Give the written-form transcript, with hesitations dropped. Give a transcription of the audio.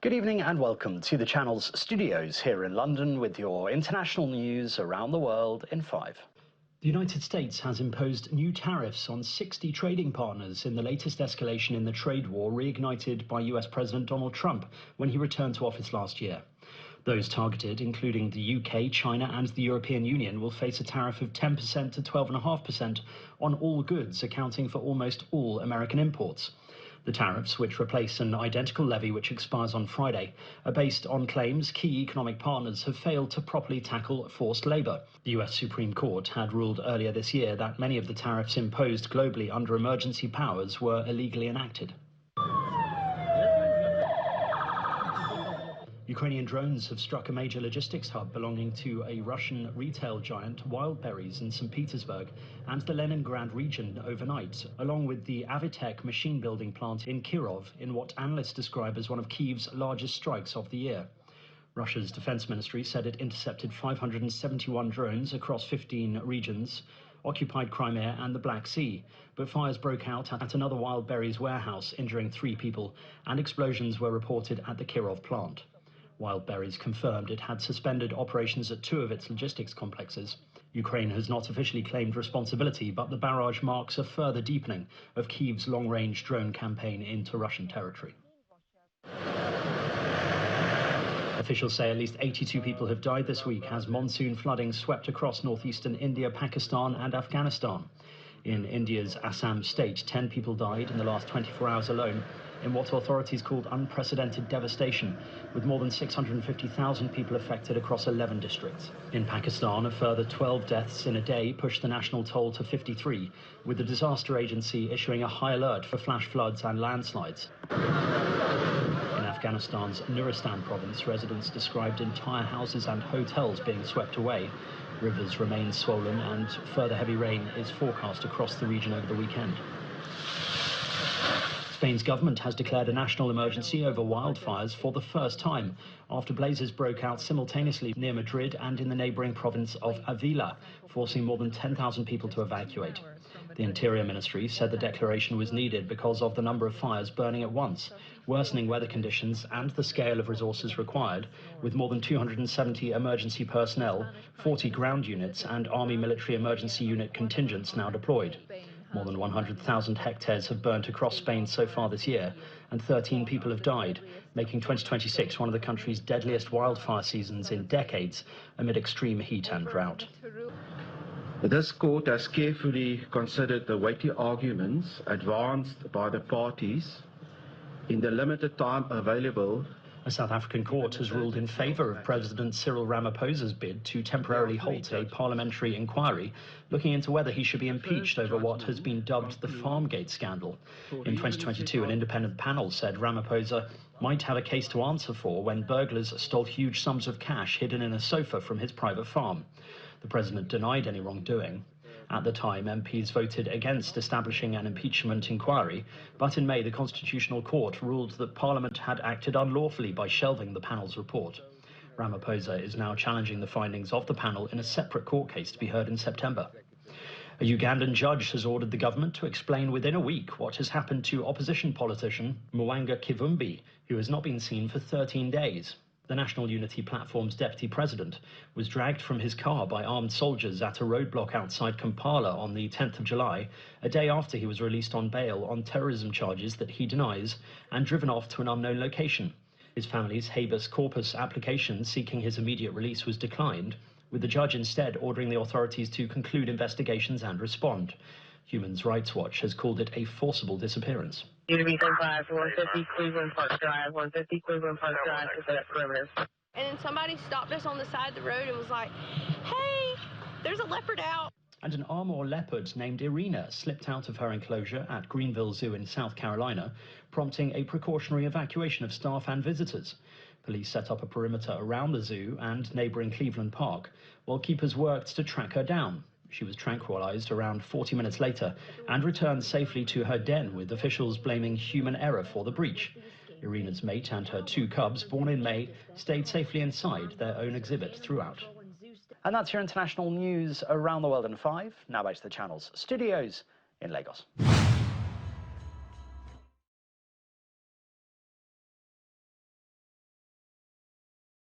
Good evening and welcome to the channel's studios here in London with your international news around the world in 5. The United States has imposed new tariffs on 60 trading partners in the latest escalation in the trade war reignited by US President Donald Trump when he returned to office last year. Those targeted, including the UK, China and the European Union, will face a tariff of 10% to 12.5% on all goods, accounting for almost all American imports. The tariffs, which replace an identical levy which expires on Friday, are based on claims key economic partners have failed to properly tackle forced labour. The US Supreme Court had ruled earlier this year that many of the tariffs imposed globally under emergency powers were illegally enacted. Ukrainian drones have struck a major logistics hub belonging to a Russian retail giant, Wildberries, in St. Petersburg and the Leningrad region overnight, along with the Avitek machine-building plant in Kirov, in what analysts describe as one of Kyiv's largest strikes of the year. Russia's defense ministry said it intercepted 571 drones across 15 regions, occupied Crimea and the Black Sea, but fires broke out at another Wildberries warehouse, injuring 3 people, and explosions were reported at the Kirov plant. Wildberries confirmed it had suspended operations at 2 of its logistics complexes. Ukraine has not officially claimed responsibility, but the barrage marks a further deepening of Kyiv's long-range drone campaign into Russian territory. Officials say at least 82 people have died this week as monsoon flooding swept across northeastern India, Pakistan and Afghanistan. In India's Assam state, 10 people died in the last 24 hours alone in what authorities called unprecedented devastation, with more than 650,000 people affected across 11 districts. In Pakistan, a further 12 deaths in a day pushed the national toll to 53, with the disaster agency issuing a high alert for flash floods and landslides. In Afghanistan's Nuristan province, residents described entire houses and hotels being swept away. Rivers remain swollen and further heavy rain is forecast across the region over the weekend. Spain's government has declared a national emergency over wildfires for the first time after blazes broke out simultaneously near Madrid and in the neighbouring province of Avila, forcing more than 10,000 people to evacuate. The Interior Ministry said the declaration was needed because of the number of fires burning at once, worsening weather conditions and the scale of resources required, with more than 270 emergency personnel, 40 ground units and Army Military Emergency Unit contingents now deployed. More than 100,000 hectares have burnt across Spain so far this year, and 13 people have died, making 2026 one of the country's deadliest wildfire seasons in decades amid extreme heat and drought. This court has carefully considered the weighty arguments advanced by the parties in the limited time available. A South African court has ruled in favour of President Cyril Ramaphosa's bid to temporarily halt a parliamentary inquiry looking into whether he should be impeached over what has been dubbed the Farmgate scandal. In 2022, an independent panel said Ramaphosa might have a case to answer for when burglars stole huge sums of cash hidden in a sofa from his private farm. The president denied any wrongdoing. At the time, MPs voted against establishing an impeachment inquiry, but in May the Constitutional Court ruled that Parliament had acted unlawfully by shelving the panel's report. Ramaphosa is now challenging the findings of the panel in a separate court case to be heard in September. A Ugandan judge has ordered the government to explain within a week what has happened to opposition politician Mwanga Kivumbi, who has not been seen for 13 days. The National Unity Platform's deputy president was dragged from his car by armed soldiers at a roadblock outside Kampala on the 10th of July, a day after he was released on bail on terrorism charges that he denies, and driven off to an unknown location. His family's habeas corpus application seeking his immediate release was declined, with the judge instead ordering the authorities to conclude investigations and respond. Human Rights Watch has called it a forcible disappearance. Unity 5, 150 Cleveland Park Drive, 150 Cleveland Park Drive to set up perimeter. And then somebody stopped us on the side of the road and was like, hey, there's a leopard out. And an Armor leopard named Irina slipped out of her enclosure at Greenville Zoo in South Carolina, prompting a precautionary evacuation of staff and visitors. Police set up a perimeter around the zoo and neighbouring Cleveland Park, while keepers worked to track her down. She was tranquilized around 40 minutes later and returned safely to her den, with officials blaming human error for the breach. Irina's mate and her 2 cubs, born in May, stayed safely inside their own exhibit throughout. And that's your international news around the world in 5. Now back to the channel's studios in Lagos.